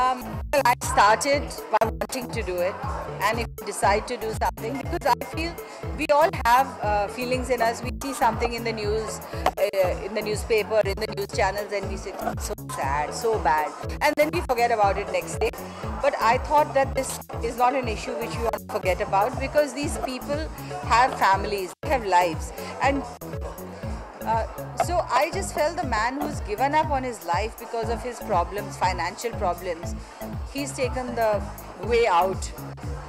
Well, I started by wanting to do it, and if you decide to do something, because I feel we all have feelings in us. We see something in the news, in the newspaper, in the news channels, and we say, "Oh, so sad, so bad," and then we forget about it next day. But I thought that this is not an issue which we want to forget about, because these people have families, they have lives, and so I just felt the man who's given up on his life because of his problems, financial problems, he's taken the way out.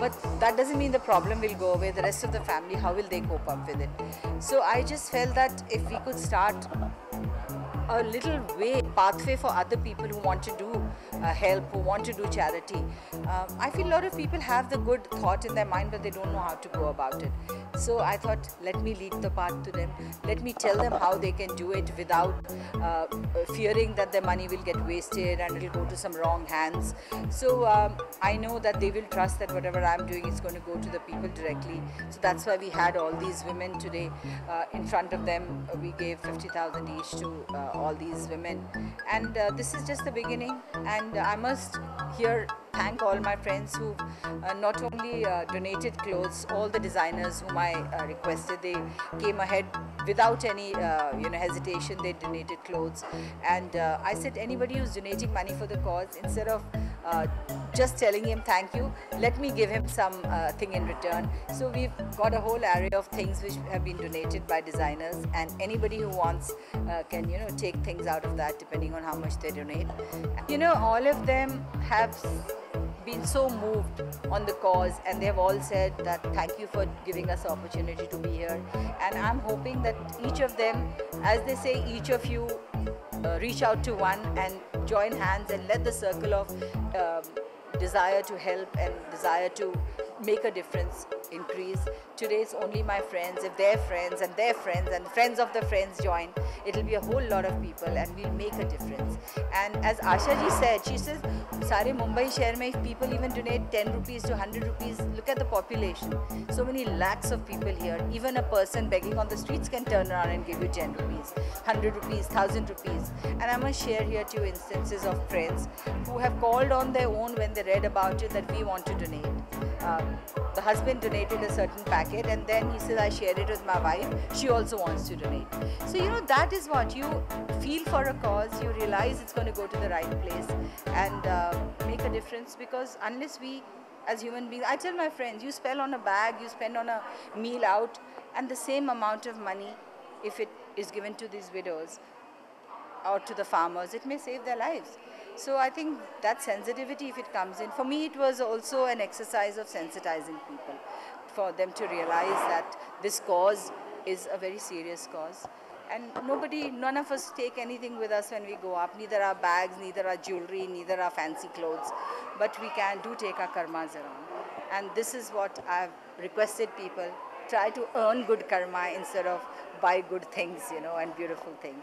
But that doesn't mean the problem will go away. The rest of the family, how will they cope up with it? So I just felt that if we could start a little pathway for other people who want to do help, who want to do charity. I feel a lot of people have the good thought in their mind, but they don't know how to go about it. So I thought, let me lead the path to them. Let me tell them how they can do it without fearing that their money will get wasted and it will go to some wrong hands. So I know that they will trust that whatever I'm doing is going to go to the people directly. So that's why we had all these women today in front of them. We gave 50,000 each to all these women, and this is just the beginning. And I must here thank all my friends who not only donated clothes, all the designers whom I requested, they came ahead without any hesitation. They donated clothes, and I said, anybody who's donating money for the cause, instead of just telling him thank you, let me give him some thing in return. So we've got a whole array of things which have been donated by designers, and anybody who wants can take things out of that depending on how much they donate. All of them have been so moved on the cause, and they have all said that thank you for giving us the opportunity to be here. And I'm hoping that each of them, as they say, each of you reach out to one and join hands and let the circle of desire to help and desire to make a difference increase. Today it's only my friends. If their friends and their friends and friends of the friends join, it will be a whole lot of people, and we'll make a difference. And as Asha ji said, she says, Sare Mumbai share mein, if people even donate 10 rupees to 100 rupees, look at the population. So many lakhs of people here. Even a person begging on the streets can turn around and give you 10 rupees, 100 rupees, 1,000 rupees. And I must share here 2 instances of friends who have called on their own when they read about it that we want to donate. The husband donated a certain packet, and then he said, I shared it with my wife, she also wants to donate. So that is what you feel for a cause. You realize it's going to go to the right place and make a difference, because unless we as human beings, I tell my friends, you spend on a bag, you spend on a meal out, and the same amount of money, if it is given to these widows or to the farmers, it may save their lives. So I think that sensitivity, if it comes in, for me it was also an exercise of sensitizing people, for them to realize that this cause is a very serious cause. And none of us take anything with us when we go up, neither our bags, neither our jewelry, neither our fancy clothes, but we do take our karmas around. And this is what I've requested people, try to earn good karma instead of buy good things, and beautiful things.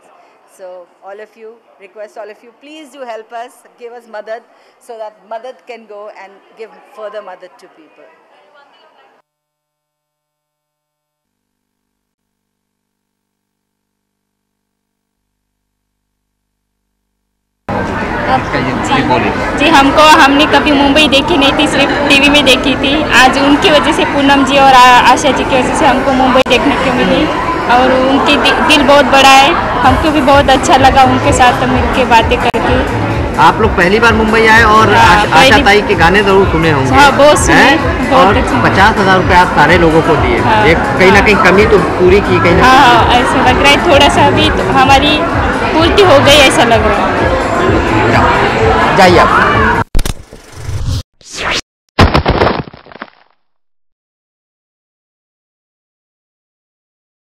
So request all of you, please do help us, give us madad, so that madad can go and give further madad to people. जी हमने कभी मुंबई देखी नहीं थी, सिर्फ TV में देखी थी। आज उनकी वजह से, पूनम जी और आशा जी की वजह से हमको मुंबई देखने को मिली, और उनकी दिल बहुत बड़ा है। हमको भी बहुत अच्छा लगा उनके साथ मिलकर बातें करके। आप लोग पहली बार मुंबई आए और आशा ताई के गाने जरूर सुने होंगे। हाँ, बहुत सुने। और 50,000 रुपये आप सारे लोगों को दिए। कहीं ना कहीं कमी तो पूरी की, कहीं ना कहीं ऐसा लग रहा है, थोड़ा सा भी तो हमारी पूर्ति हो गई ऐसा लग रहा है। जाइए आप।